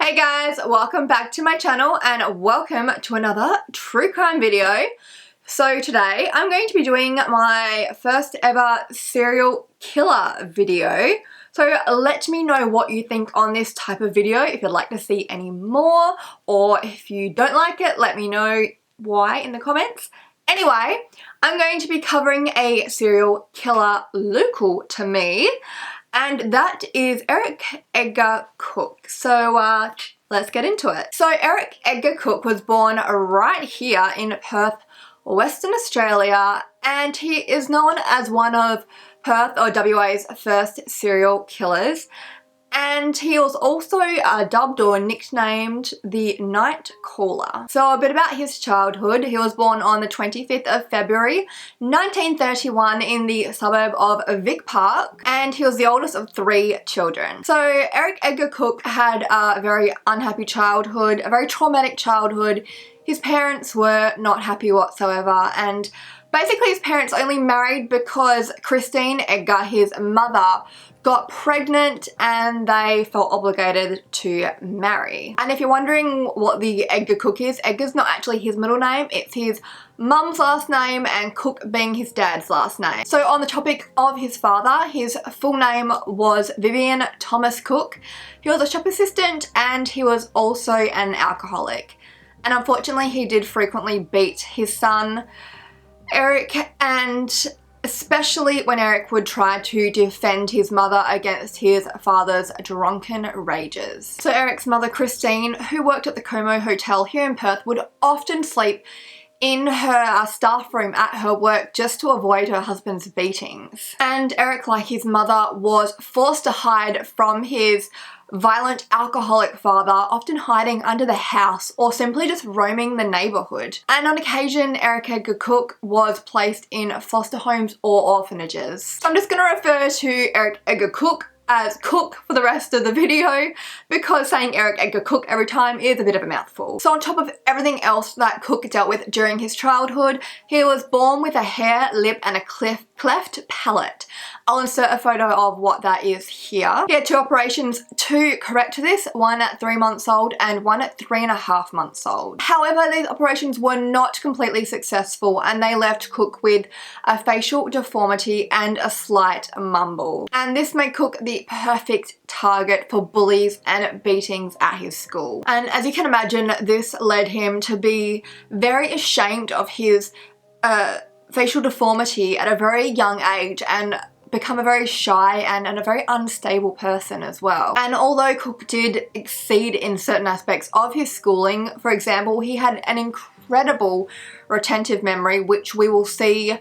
Hey guys, welcome back to my channel and welcome to another true crime video. So today I'm going to be doing my first ever serial killer video. So let me know what you think on this type of video, if you'd like to see any more, or if you don't like it, let me know why in the comments. Anyway, I'm going to be covering a serial killer local to me, and that is Edgar Cooke. So let's get into it. So Edgar Cooke was born right here in Perth, Western Australia, and he is known as one of Perth or WA's first serial killers. And he was also dubbed or nicknamed the Night Caller. So a bit about his childhood. He was born on the 25th of February 1931 in the suburb of Vic Park, and he was the oldest of 3 children. So Edgar Cooke had a very unhappy childhood, a very traumatic childhood. His parents were not happy whatsoever, and basically his parents only married because Christine Edgar, his mother, got pregnant and they felt obligated to marry. And if you're wondering what the Edgar Cooke is, Edgar's not actually his middle name, it's his mum's last name and Cooke being his dad's last name. So on the topic of his father, his full name was Vivian Thomas Cooke. He was a shop assistant and he was also an alcoholic. And unfortunately he did frequently beat his son Eric, and especially when Eric would try to defend his mother against his father's drunken rages. So Eric's mother Christine, who worked at the Como Hotel here in Perth, would often sleep in her staff room at her work just to avoid her husband's beatings. And Eric, like his mother, was forced to hide from his violent alcoholic father, often hiding under the house or simply just roaming the neighbourhood. And on occasion, Edgar Cooke was placed in foster homes or orphanages. So I'm just going to refer to Edgar Cooke as Cooke for the rest of the video, because saying Edgar Cooke every time is a bit of a mouthful. So on top of everything else that Cooke dealt with during his childhood, he was born with a hair, lip and a cleft palate. I'll insert a photo of what that is here. He had 2 operations to correct this, one at 3 months old and one at 3.5 months old. However, these operations were not completely successful and they left Cooke with a facial deformity and a slight mumble. And this made Cooke the perfect target for bullies and beatings at his school. And as you can imagine, this led him to be very ashamed of his facial deformity at a very young age and become a very shy and a very unstable person as well. And although Cooke did exceed in certain aspects of his schooling, for example, he had an incredible retentive memory, which we will see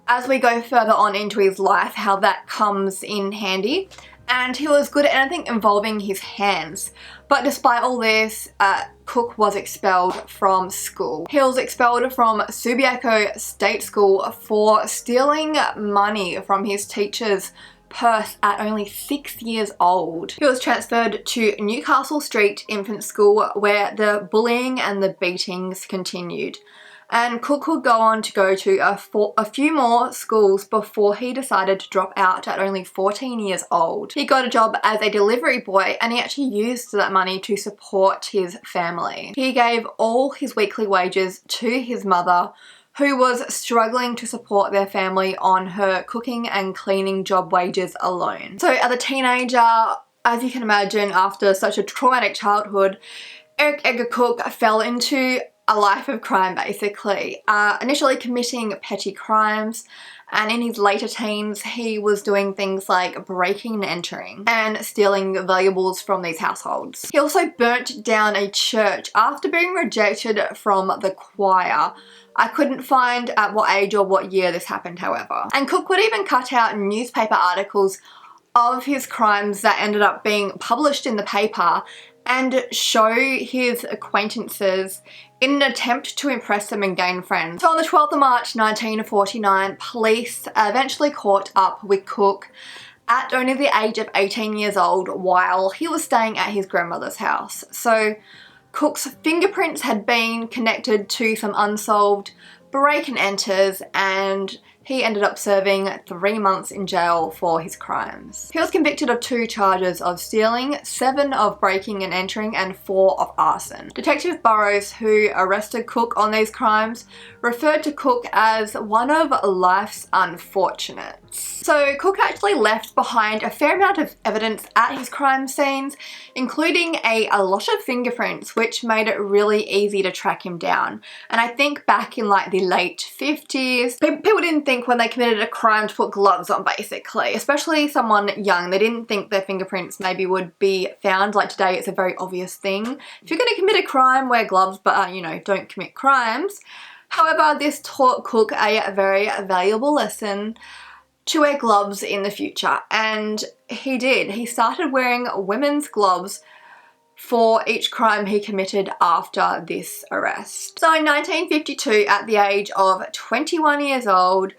as we go further on into his life how that comes in handy. And he was good at anything involving his hands. But despite all this, Cooke was expelled from school. He was expelled from Subiaco State School for stealing money from his teacher's purse at only 6 years old. He was transferred to Newcastle Street Infant School, where the bullying and the beatings continued. And Cooke would go on to go to a few more schools before he decided to drop out at only 14 years old. He got a job as a delivery boy and he actually used that money to support his family. He gave all his weekly wages to his mother, who was struggling to support their family on her cooking and cleaning job wages alone. So as a teenager, as you can imagine, after such a traumatic childhood, Edgar Cooke fell into a life of crime basically, initially committing petty crimes, and in his later teens he was doing things like breaking and entering and stealing valuables from these households. He also burnt down a church after being rejected from the choir. I couldn't find at what age or what year this happened, however. And Cooke would even cut out newspaper articles of his crimes that ended up being published in the paper and show his acquaintances in an attempt to impress them and gain friends. So on the 12th of March 1949, police eventually caught up with Cooke at only the age of 18 years old while he was staying at his grandmother's house. So Cooke's fingerprints had been connected to some unsolved break and enters, and he ended up serving 3 months in jail for his crimes. He was convicted of 2 charges of stealing, 7 of breaking and entering, and 4 of arson. Detective Burrows, who arrested Cooke on these crimes, referred to Cooke as one of life's unfortunates. So Cooke actually left behind a fair amount of evidence at his crime scenes, including a lot of fingerprints, which made it really easy to track him down. And I think back in like the late 50s, people didn't think when they committed a crime to put gloves on, basically, especially someone young. They didn't think their fingerprints maybe would be found. Like today, it's a very obvious thing. If you're going to commit a crime, wear gloves, but you know, don't commit crimes. However, this taught Cooke a very valuable lesson to wear gloves in the future, and he did. He started wearing women's gloves for each crime he committed after this arrest. So in 1952, at the age of 21 years old,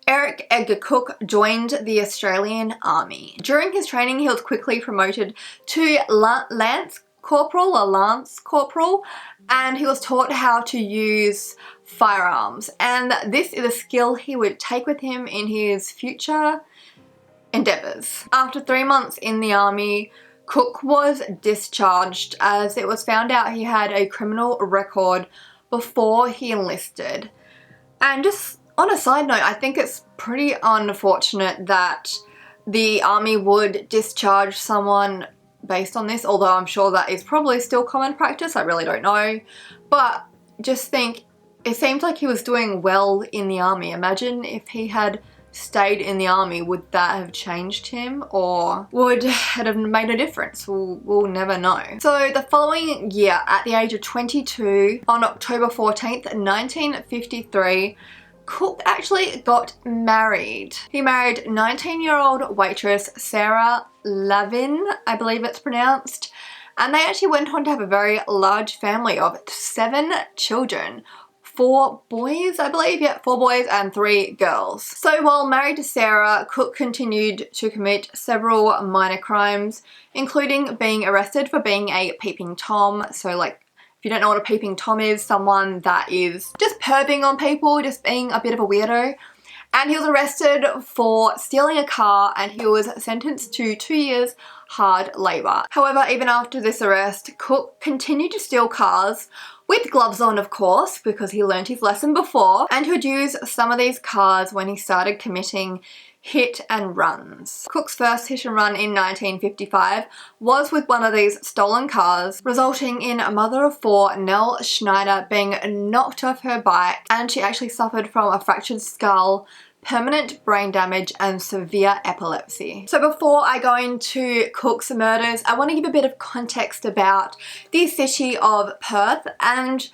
Edgar Cooke joined the Australian Army. During his training, he was quickly promoted to Lance Corporal, and he was taught how to use firearms, and this is a skill he would take with him in his future endeavours. After 3 months in the army, Cooke was discharged as it was found out he had a criminal record before he enlisted. And just on a side note, I think it's pretty unfortunate that the army would discharge someone based on this, although I'm sure that is probably still common practice. I really don't know. But just think, it seems like he was doing well in the army. Imagine if he had stayed in the army, would that have changed him, or would it have made a difference? We'll never know. So the following year, at the age of 22, on October 14th, 1953, Cooke actually got married. He married 19-year-old waitress Sarah Lavin, I believe it's pronounced, and they actually went on to have a very large family of 7 children. 4 boys, I believe, yeah, 4 boys and 3 girls. So while married to Sarah, Cooke continued to commit several minor crimes, including being arrested for being a peeping Tom. So like, if you don't know what a peeping Tom is, someone that is just perving on people, just being a bit of a weirdo. And he was arrested for stealing a car, and he was sentenced to 2 years hard labour. However, even after this arrest, Cooke continued to steal cars, with gloves on of course, because he learned his lesson before, and he would use some of these cars when he started committing hit and runs. Cooke's first hit and run in 1955 was with one of these stolen cars, resulting in a mother of 4, Nell Schneider, being knocked off her bike, and she actually suffered from a fractured skull, permanent brain damage, and severe epilepsy. So before I go into Cooke's murders, I want to give a bit of context about the city of Perth. And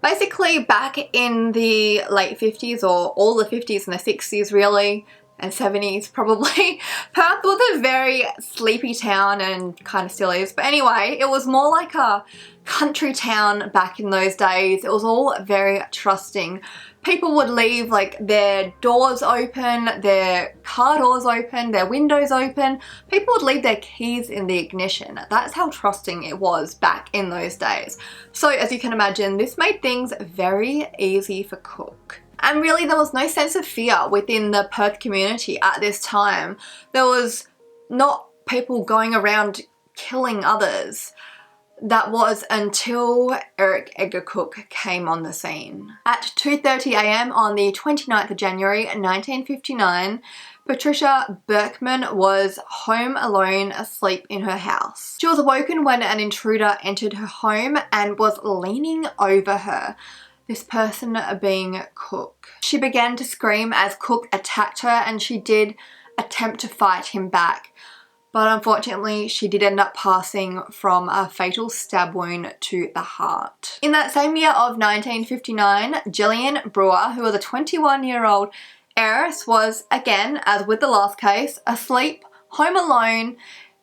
basically back in the late 50s, or all the 50s and the 60s really, and 70s probably, Perth was a very sleepy town, and kind of still is. But anyway, it was more like a country town back in those days. It was all very trusting. People would leave like their doors open, their car doors open, their windows open. People would leave their keys in the ignition. That's how trusting it was back in those days. So as you can imagine, this made things very easy for Cooke. And really, there was no sense of fear within the Perth community at this time. There was not people going around killing others. That was until Edgar Cooke came on the scene. At 2:30 AM on the 29th of January 1959, Patricia Berkman was home alone, asleep in her house. She was awoken when an intruder entered her home and was leaning over her. This person being Cooke. She began to scream as Cooke attacked her, and she did attempt to fight him back. But unfortunately, she did end up passing from a fatal stab wound to the heart. In that same year of 1959, Gillian Brewer, who was a 21-year-old heiress, was, again, as with the last case, asleep, home alone,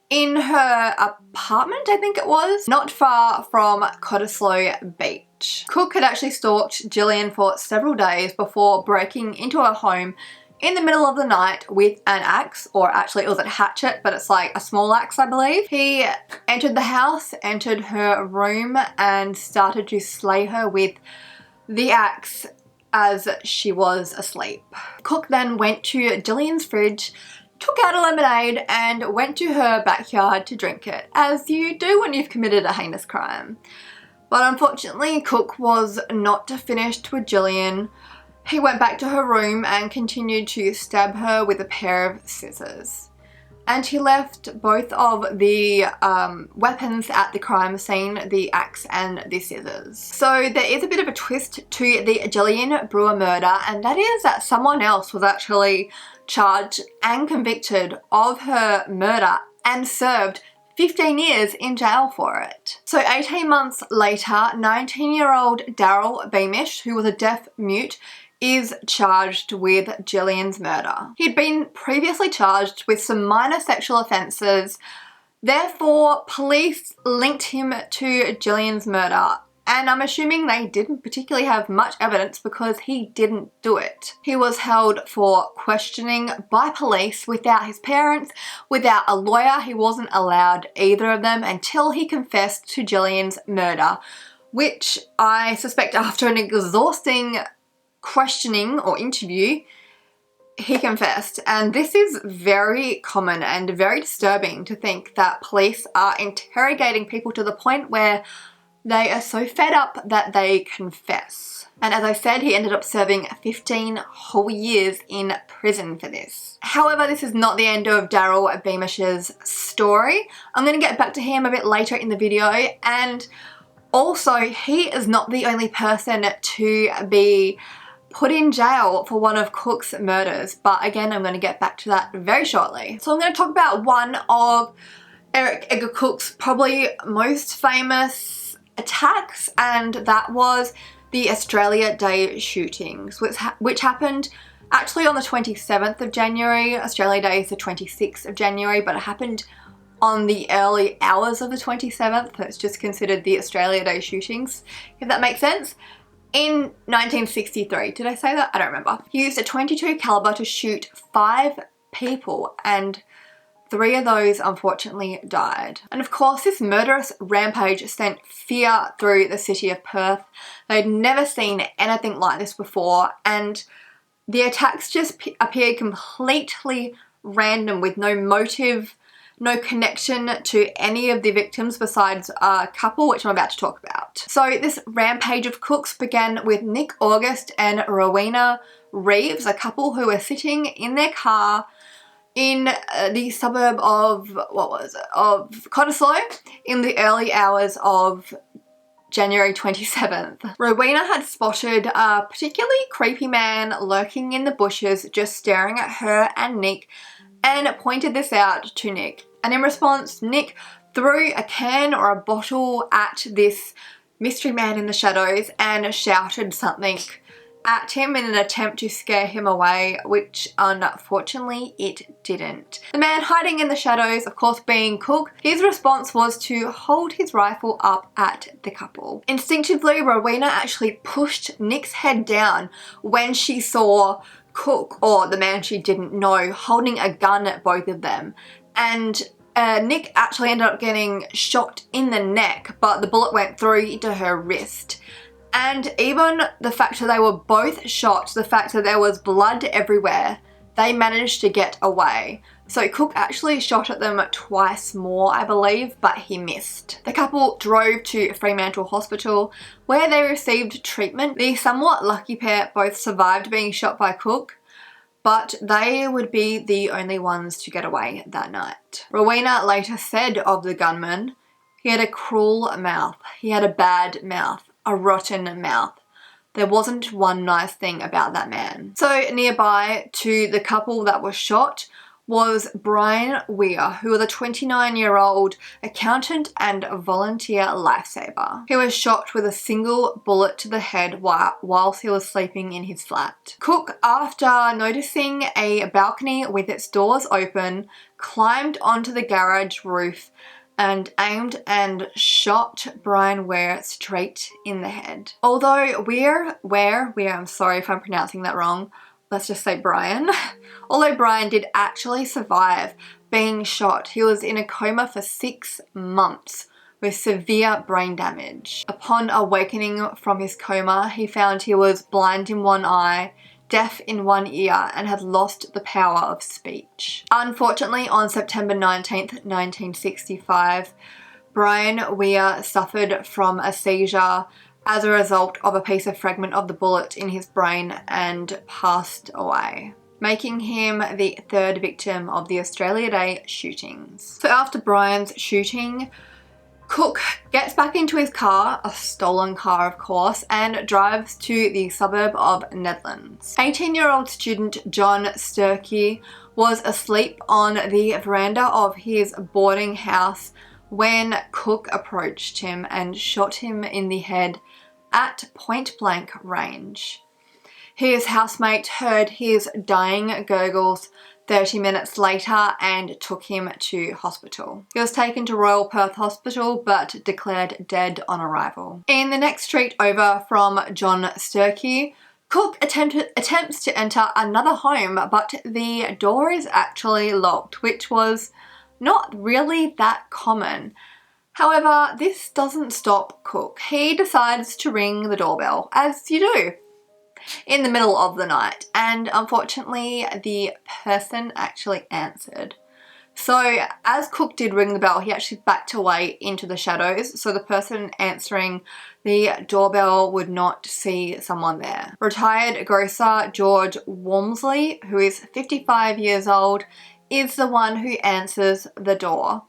in her apartment, I think it was, not far from Cottesloe Beach. Cooke had actually stalked Gillian for several days before breaking into her home in the middle of the night with an axe, or actually it was a hatchet, but it's like a small axe, I believe. He entered the house, entered her room, and started to slay her with the axe as she was asleep. Cooke then went to Gillian's fridge, took out a lemonade and went to her backyard to drink it, as you do when you've committed a heinous crime. But unfortunately, Cooke was not finished with Gillian. He went back to her room and continued to stab her with a pair of scissors. And he left both of the weapons at the crime scene, the axe and the scissors. So there is a bit of a twist to the Gillian Brewer murder, and that is that someone else was actually charged and convicted of her murder and served 15 years in jail for it. So 18 months later, 19-year-old Daryl Beamish, who was a deaf mute, is charged with Gillian's murder. He'd been previously charged with some minor sexual offences, therefore police linked him to Gillian's murder, and I'm assuming they didn't particularly have much evidence because he didn't do it. He was held for questioning by police without his parents, without a lawyer. He wasn't allowed either of them until he confessed to Gillian's murder, which I suspect after an exhausting questioning or interview, he confessed. And this is very common and very disturbing to think that police are interrogating people to the point where they are so fed up that they confess. And as I said, he ended up serving 15 whole years in prison for this. However, this is not the end of Daryl Beamish's story. I'm going to get back to him a bit later in the video, and also he is not the only person to be put in jail for one of Cooke's murders, but again, I'm going to get back to that very shortly. So I'm going to talk about one of Edgar Cooke's probably most famous attacks, and that was the Australia Day shootings, which happened actually on the 27th of January. Australia Day is the 26th of January, but it happened on the early hours of the 27th, so it's just considered the Australia Day shootings, if that makes sense. In 1963, did I say that? I don't remember. He used a .22 caliber to shoot 5 people, and 3 of those unfortunately died. And of course, this murderous rampage sent fear through the city of Perth. They'd never seen anything like this before, and the attacks just appeared completely random with no motive, no connection to any of the victims besides a couple, which I'm about to talk about. So this rampage of Cooke's began with Nick August and Rowena Reeves, a couple who were sitting in their car in the suburb of, of Cottesloe in the early hours of January 27th. Rowena had spotted a particularly creepy man lurking in the bushes, just staring at her and Nick, and pointed this out to Nick. And in response, Nick threw a can or a bottle at this mystery man in the shadows and shouted something at him in an attempt to scare him away, which unfortunately it didn't. The man hiding in the shadows, of course being Cooke, his response was to hold his rifle up at the couple. Instinctively, Rowena actually pushed Nick's head down when she saw Cooke, or the man she didn't know, holding a gun at both of them. And Nick actually ended up getting shot in the neck, but the bullet went through into her wrist. And even the fact that they were both shot, the fact that there was blood everywhere, they managed to get away. So Cooke actually shot at them twice more, I believe, but he missed. The couple drove to Fremantle Hospital, where they received treatment. The somewhat lucky pair both survived being shot by Cooke, but they would be the only ones to get away that night. Rowena later said of the gunman, "He had a cruel mouth. He had a bad mouth. A rotten mouth. There wasn't one nice thing about that man." So nearby to the couple that was shot was Brian Weir, who was a 29-year-old accountant and a volunteer lifesaver. He was shot with a single bullet to the head whilst he was sleeping in his flat. Cooke, after noticing a balcony with its doors open, climbed onto the garage roof and aimed and shot Brian Weir straight in the head. Although Weir, I'm sorry if I'm pronouncing that wrong, let's just say Brian. Although Brian did actually survive being shot, he was in a coma for 6 months with severe brain damage. Upon awakening from his coma, he found he was blind in one eye, deaf in one ear, and had lost the power of speech. Unfortunately, on September 19th, 1965, Brian Weir suffered from a seizure as a result of a piece of fragment of the bullet in his brain and passed away, making him the third victim of the Australia Day shootings. So after Brian's shooting, Cooke gets back into his car, a stolen car of course, and drives to the suburb of Nedlands. 18-year-old student John Sturkey was asleep on the veranda of his boarding house when Cooke approached him and shot him in the head at point-blank range. His housemate heard his dying gurgles 30 minutes later and took him to hospital. He was taken to Royal Perth Hospital but declared dead on arrival. In the next street over from John Sturkey, Cooke attempts to enter another home, but the door is actually locked, which was not really that common. However, this doesn't stop Cooke. He decides to ring the doorbell, as you do, in the middle of the night, and unfortunately the person actually answered. So as Cooke did ring the bell, he actually backed away into the shadows so the person answering the doorbell would not see someone there. Retired grocer George Walmsley, who is 55 years old, is the one who answers the door,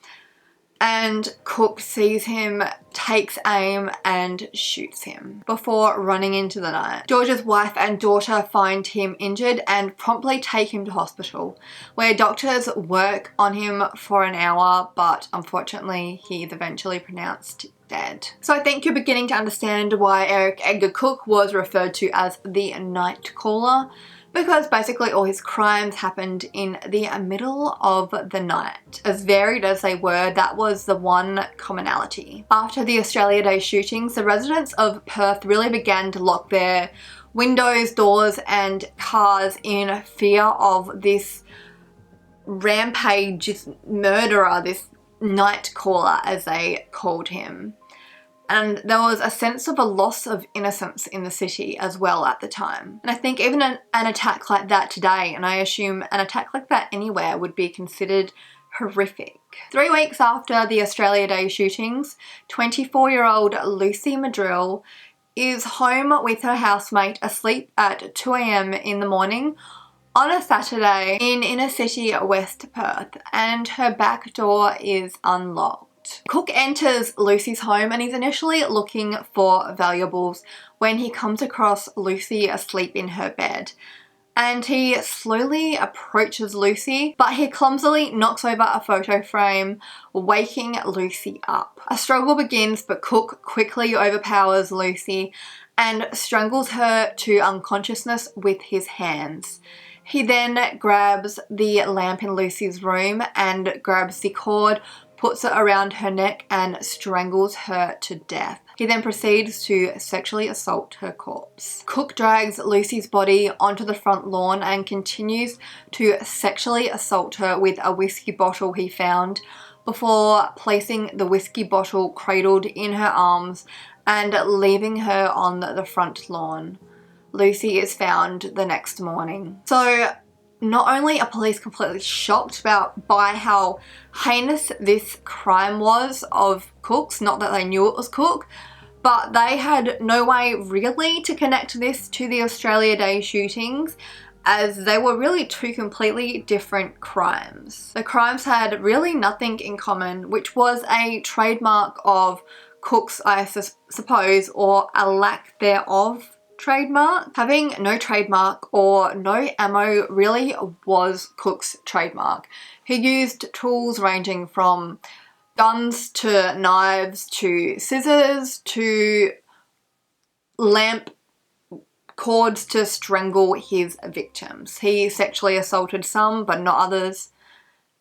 and Cooke sees him, takes aim and shoots him before running into the night. George's wife and daughter find him injured and promptly take him to hospital, where doctors work on him for an hour, but unfortunately he is eventually pronounced dead. So I think you're beginning to understand why Edgar Cooke was referred to as the night caller, because basically all his crimes happened in the middle of the night. As varied as they were, that was the one commonality. After the Australia Day shootings, the residents of Perth really began to lock their windows, doors and cars in fear of this rampage murderer, this night caller as they called him. And there was a sense of a loss of innocence in the city as well at the time. And I think even an attack like that today, and I assume an attack like that anywhere, would be considered horrific. 3 weeks after the Australia Day shootings, 24-year-old Lucy Madrill is home with her housemate asleep at 2 a.m. in the morning on a Saturday in inner city West Perth, and her back door is unlocked. Cooke enters Lucy's home and is initially looking for valuables when he comes across Lucy asleep in her bed. And he slowly approaches Lucy, but he clumsily knocks over a photo frame, waking Lucy up. A struggle begins, but Cooke quickly overpowers Lucy and strangles her to unconsciousness with his hands. He then grabs the lamp in Lucy's room and grabs the cord, puts it around her neck and strangles her to death. He then proceeds to sexually assault her corpse. Cooke drags Lucy's body onto the front lawn and continues to sexually assault her with a whiskey bottle he found, before placing the whiskey bottle cradled in her arms and leaving her on the front lawn. Lucy is found the next morning. So not only are police completely shocked by how heinous this crime was of Cooke's, not that they knew it was Cooke, but they had no way really to connect this to the Australia Day shootings, as they were really two completely different crimes. The crimes had really nothing in common, which was a trademark of Cooke's, I suppose, or a lack thereof trademark. Having no trademark or no ammo really was Cooke's trademark. He used tools ranging from guns to knives to scissors to lamp cords to strangle his victims. He sexually assaulted some but not others,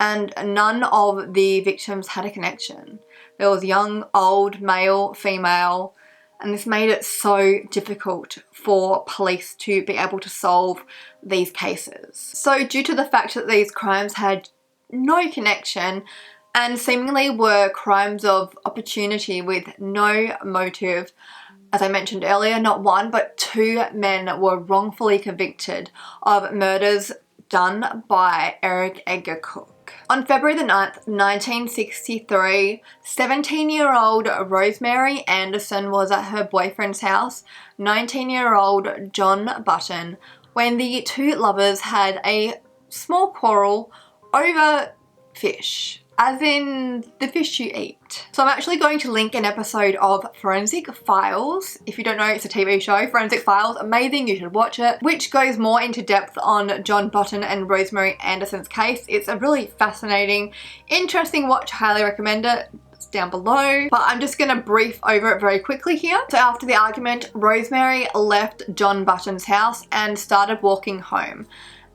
and none of the victims had a connection. There was young, old, male, female, and this made it so difficult for police to be able to solve these cases. So due to the fact that these crimes had no connection and seemingly were crimes of opportunity with no motive. As I mentioned earlier, not one but two men were wrongfully convicted of murders done by Edgar Cooke. On February the 9th, 1963, 17-year-old Rosemary Anderson was at her boyfriend's house, 19-year-old John Button, when the two lovers had a small quarrel over fish. As in the fish you eat. So I'm actually going to link an episode of Forensic Files. If you don't know, it's a TV show, Forensic Files, amazing, you should watch it, which goes more into depth on John Button and Rosemary Anderson's case. It's a really fascinating, interesting watch, highly recommend it. It's down below, but I'm just gonna brief over it very quickly here. So after the argument, Rosemary left John Button's house and started walking home.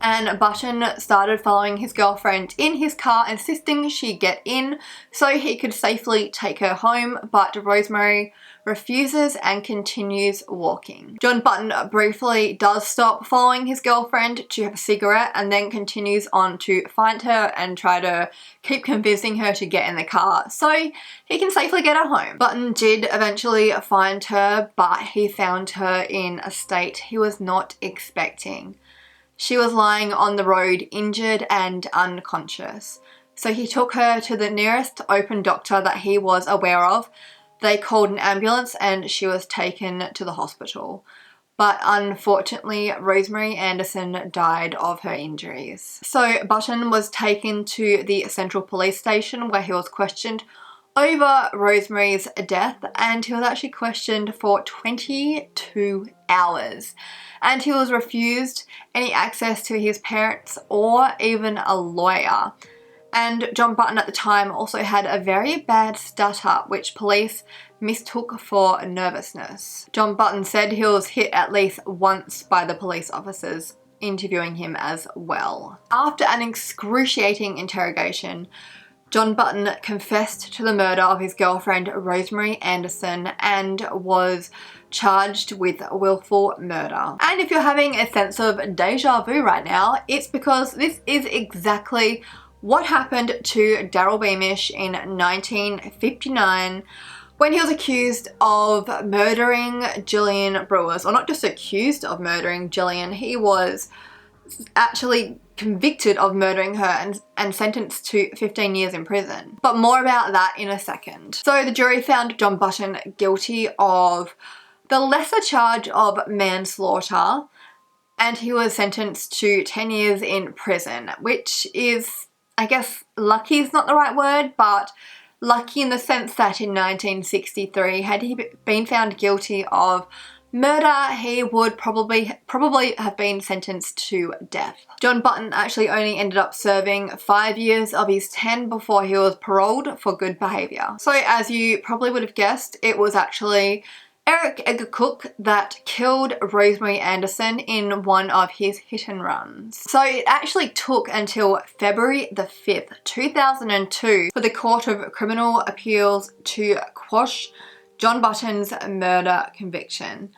And Button started following his girlfriend in his car, insisting she get in so he could safely take her home, but Rosemary refuses and continues walking. John Button briefly does stop following his girlfriend to have a cigarette and then continues on to find her and try to keep convincing her to get in the car so he can safely get her home. Button did eventually find her, but he found her in a state he was not expecting. She was lying on the road, injured and unconscious. So he took her to the nearest open doctor that he was aware of. They called an ambulance and she was taken to the hospital. But unfortunately, Rosemary Anderson died of her injuries. So Button was taken to the Central Police Station where he was questioned over Rosemary's death, and he was actually questioned for 22 hours. And he was refused any access to his parents or even a lawyer. And John Button at the time also had a very bad stutter, which police mistook for nervousness. John Button said he was hit at least once by the police officers interviewing him as well. After an excruciating interrogation, John Button confessed to the murder of his girlfriend Rosemary Anderson and was charged with willful murder. And if you're having a sense of deja vu right now, it's because this is exactly what happened to Daryl Beamish in 1959 when he was accused of murdering Gillian Brewers. Or not just accused of murdering Gillian, he was actually convicted of murdering her and sentenced to 15 years in prison. But more about that in a second. So the jury found John Button guilty of the lesser charge of manslaughter, and he was sentenced to 10 years in prison, which is, I guess, lucky is not the right word, but lucky in the sense that in 1963, had he been found guilty of murder, he would probably have been sentenced to death. John Button actually only ended up serving 5 years of his 10 before he was paroled for good behaviour. So as you probably would have guessed, it was actually Edgar Cooke that killed Rosemary Anderson in one of his hit and runs. So it actually took until February the 5th, 2002 for the Court of Criminal Appeals to quash John Button's murder conviction.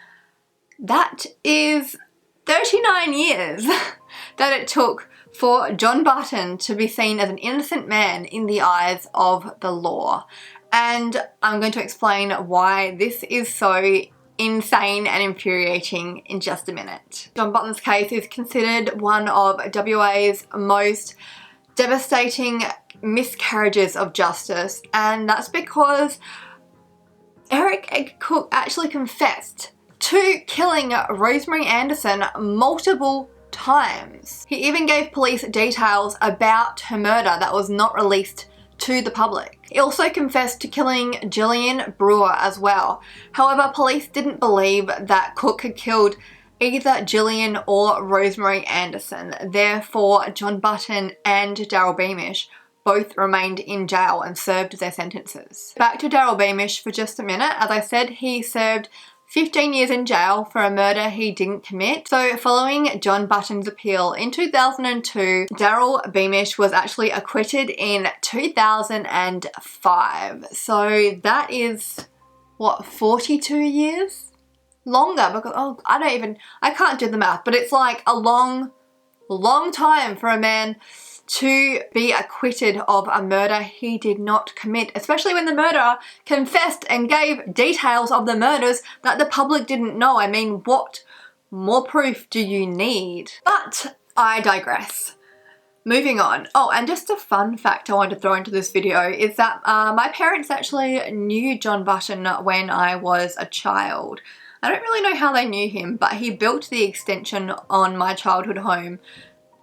That is 39 years that it took for John Button to be seen as an innocent man in the eyes of the law. And I'm going to explain why this is so insane and infuriating in just a minute. John Button's case is considered one of WA's most devastating miscarriages of justice, and that's because Edgar Cooke actually confessed to killing Rosemary Anderson multiple times. He even gave police details about her murder that was not released to the public. He also confessed to killing Gillian Brewer as well. However, police didn't believe that Cooke had killed either Gillian or Rosemary Anderson. Therefore, John Button and Daryl Beamish both remained in jail and served their sentences. Back to Daryl Beamish for just a minute. As I said, he served 15 years in jail for a murder he didn't commit. So following John Button's appeal in 2002, Daryl Beamish was actually acquitted in 2005. So that is, what, 42 years? Longer, because, I can't do the math, but it's like a long time for a man to be acquitted of a murder he did not commit, especially when the murderer confessed and gave details of the murders that the public didn't know. I mean, what more proof do you need? But I digress. Moving on. Oh, and just a fun fact I wanted to throw into this video is that my parents actually knew John Button when I was a child. I don't really know how they knew him, but he built the extension on my childhood home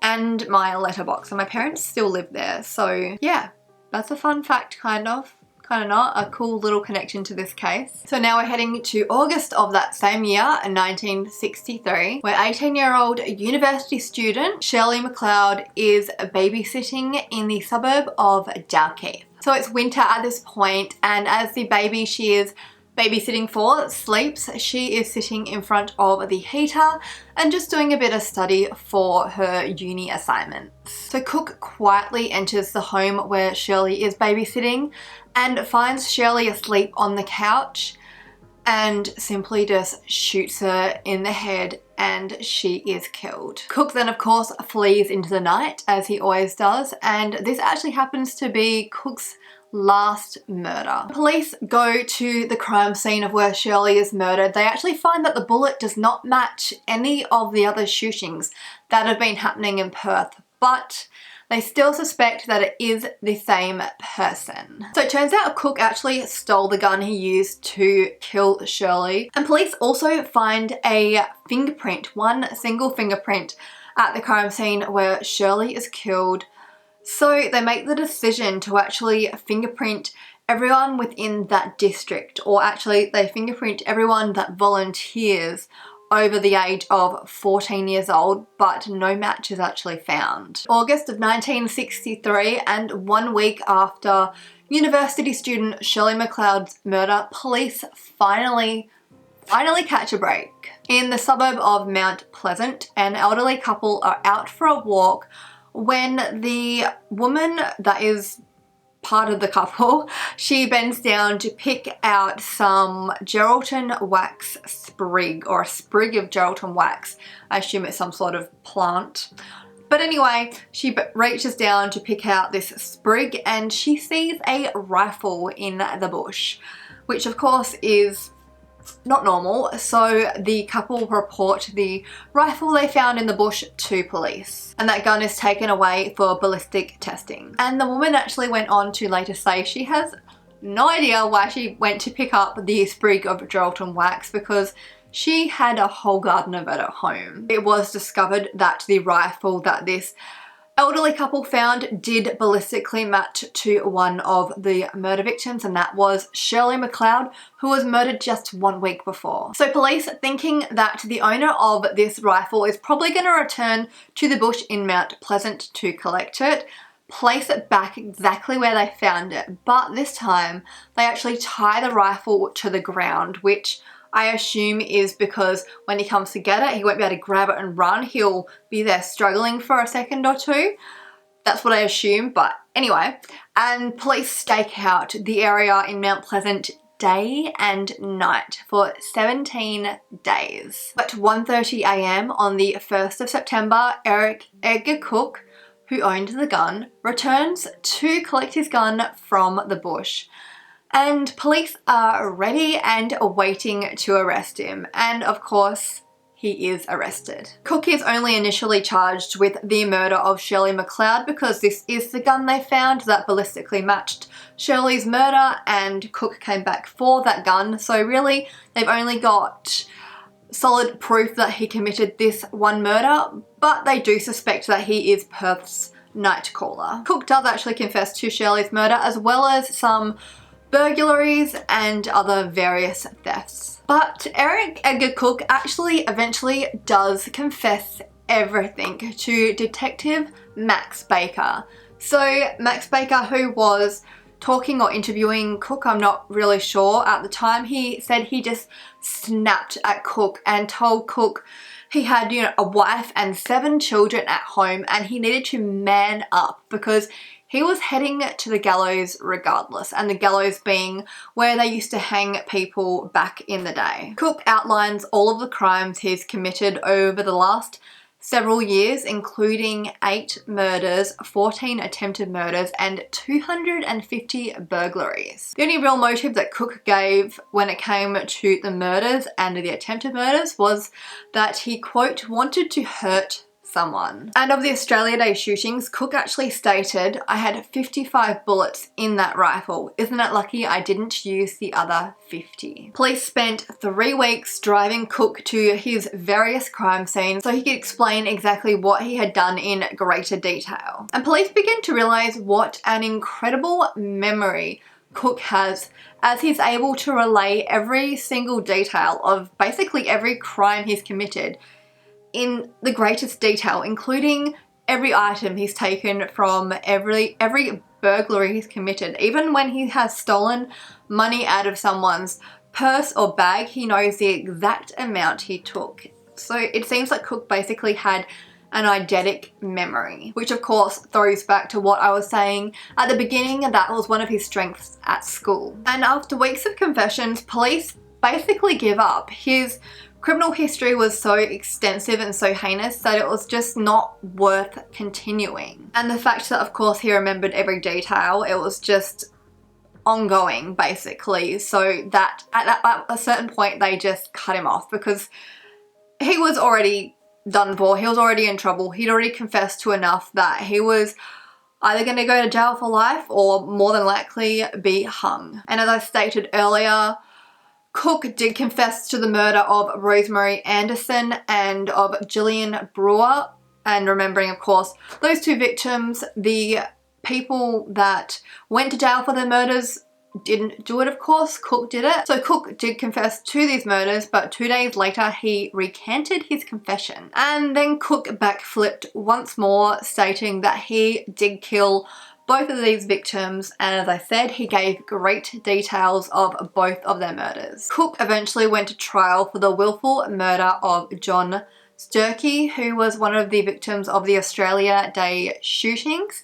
and my letterbox, and my parents still live there. So yeah, that's a fun fact, kind of not, a cool little connection to this case. So now we're heading to August of that same year, 1963, where 18-year-old university student Shelley Mcleod is babysitting in the suburb of Dalkeith. So it's winter at this point, and as the baby she is babysitting for sleeps, she is sitting in front of the heater and just doing a bit of study for her uni assignments. So Cooke quietly enters the home where Shelley is babysitting and finds Shelley asleep on the couch and simply just shoots her in the head, and she is killed. Cooke then of course flees into the night, as he always does, and this actually happens to be Cooke's last murder. Police go to the crime scene of where Shelley is murdered. They actually find that the bullet does not match any of the other shootings that have been happening in Perth, but they still suspect that it is the same person. So it turns out Cooke actually stole the gun he used to kill Shelley. And police also find a fingerprint, one single fingerprint, at the crime scene where Shelley is killed. So they make the decision to actually fingerprint everyone within that district, or actually they fingerprint everyone that volunteers over the age of 14 years old, but no match is actually found. August of 1963, and 1 week after university student Shelley Mcleod's murder, police finally catch a break. In the suburb of Mount Pleasant, an elderly couple are out for a walk when the woman that is part of the couple, she bends down to pick out some Geraldton wax sprig, or a sprig of Geraldton wax. I assume it's some sort of plant. But anyway, she reaches down to pick out this sprig and she sees a rifle in the bush, which of course is not normal. So the couple report the rifle they found in the bush to police, and that gun is taken away for ballistic testing. And the woman actually went on to later say she has no idea why she went to pick up the sprig of Geraldton wax, because she had a whole garden of it at home. It was discovered that the rifle that this elderly couple found did ballistically match to one of the murder victims, and that was Shelley Mcleod, who was murdered just 1 week before. So police, thinking that the owner of this rifle is probably going to return to the bush in Mount Pleasant to collect it, place it back exactly where they found it, but this time they actually tie the rifle to the ground, which I assume is because when he comes to get it, he won't be able to grab it and run. He'll be there struggling for a second or two. That's what I assume, but anyway. And police stake out the area in Mount Pleasant day and night for 17 days. At 1:30 AM on the 1st of September, Edgar Cooke, who owned the gun, returns to collect his gun from the bush. And police are ready and waiting to arrest him. And of course, he is arrested. Cooke is only initially charged with the murder of Shelley Mcleod because this is the gun they found that ballistically matched Shelley's murder, and Cooke came back for that gun. So really, they've only got solid proof that he committed this one murder, but they do suspect that he is Perth's night caller. Cooke does actually confess to Shelley's murder, as well as some burglaries and other various thefts. But Edgar Cooke actually eventually does confess everything to Detective Max Baker. So Max Baker, who was talking or interviewing Cooke, I'm not really sure at the time, he said he just snapped at Cooke and told Cooke he had, a wife and 7 children at home and he needed to man up because he was heading to the gallows regardless, and the gallows being where they used to hang people back in the day. Cooke outlines all of the crimes he's committed over the last several years, including 8 murders, 14 attempted murders, and 250 burglaries. The only real motive that Cooke gave when it came to the murders and the attempted murders was that he, quote, wanted to hurt someone. And of the Australia Day shootings, Cooke actually stated, "I had 55 bullets in that rifle. Isn't it lucky I didn't use the other 50? Police spent 3 weeks driving Cooke to his various crime scenes so he could explain exactly what he had done in greater detail. And police began to realise what an incredible memory Cooke has, as he's able to relay every single detail of basically every crime he's committed in the greatest detail, including every item he's taken from every burglary he's committed. Even when he has stolen money out of someone's purse or bag, he knows the exact amount he took. So it seems like Cooke basically had an eidetic memory, which of course throws back to what I was saying at the beginning, and that was one of his strengths at school. And after weeks of confessions, police basically give up. His criminal history was so extensive and so heinous that it was just not worth continuing. And the fact that, of course, he remembered every detail, it was just ongoing, basically. So that at a certain point, they just cut him off because he was already done for. He was already in trouble. He'd already confessed to enough that he was either going to go to jail for life or more than likely be hung. And as I stated earlier, Cooke did confess to the murder of Rosemary Anderson and of Gillian Brewer, and remembering, of course, those 2 victims, the people that went to jail for their murders didn't do it, of course. Cooke did it. So Cooke did confess to these murders, but 2 days later he recanted his confession. And then Cooke backflipped once more, stating that he did kill both of these victims, and as I said, he gave great details of both of their murders. Cooke eventually went to trial for the willful murder of John Sturkey, who was one of the victims of the Australia Day shootings,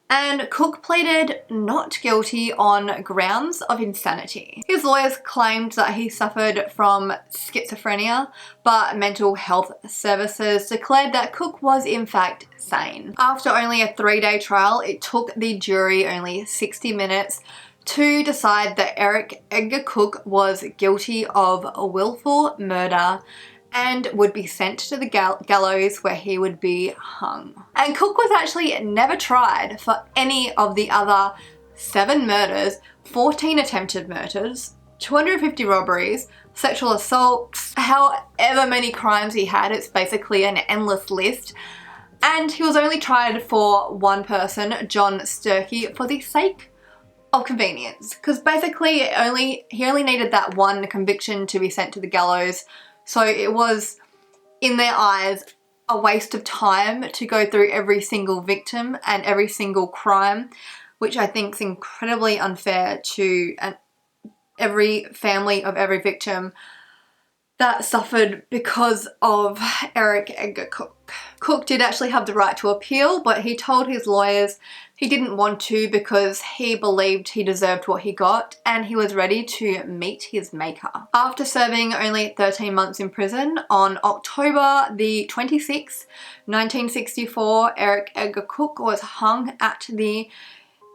and Cooke pleaded not guilty on grounds of insanity. His lawyers claimed that he suffered from schizophrenia, but mental health services declared that Cooke was in fact sane. After only a 3-day trial, it took the jury only 60 minutes to decide that Edgar Cooke was guilty of willful murder and would be sent to the gallows where he would be hung. And Cooke was actually never tried for any of the other 7 murders, 14 attempted murders, 250 robberies, sexual assaults, however many crimes he had. It's basically an endless list. And he was only tried for one person, John Sturkey, for the sake of convenience. Because basically he only needed that one conviction to be sent to the gallows. So it was, in their eyes, a waste of time to go through every single victim and every single crime, which I think is incredibly unfair to every family of every victim that suffered because of Edgar Cooke. Cooke did actually have the right to appeal, but he told his lawyers he didn't want to because he believed he deserved what he got and he was ready to meet his maker. After serving only 13 months in prison, on October the 26th, 1964, Edgar Cooke was hung at the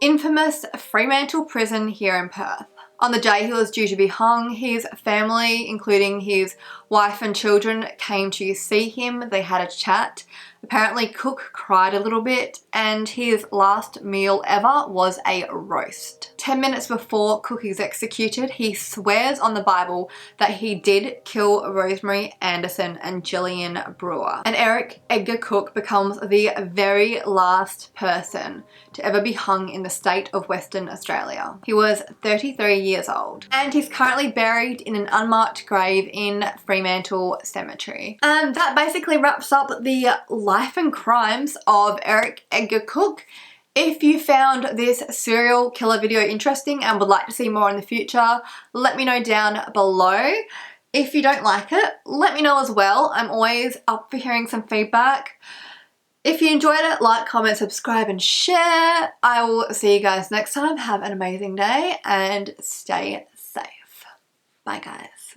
infamous Fremantle prison here in Perth. On the day he was due to be hung, his family, including his wife and children, came to see him. They had a chat. Apparently Cooke cried a little bit, and his last meal ever was a roast. 10 minutes before Cooke is executed, he swears on the Bible that he did kill Rosemary Anderson and Gillian Brewer. And Edgar Cooke becomes the very last person to ever be hung in the state of Western Australia. He was 33 years old, and he's currently buried in an unmarked grave in Fremantle Cemetery. And that basically wraps up the life and crimes of Edgar Cooke. If you found this serial killer video interesting and would like to see more in the future, let me know down below. If you don't like it, let me know as well. I'm always up for hearing some feedback. If you enjoyed it, like, comment, subscribe, and share. I will see you guys next time. Have an amazing day and stay safe. Bye, guys.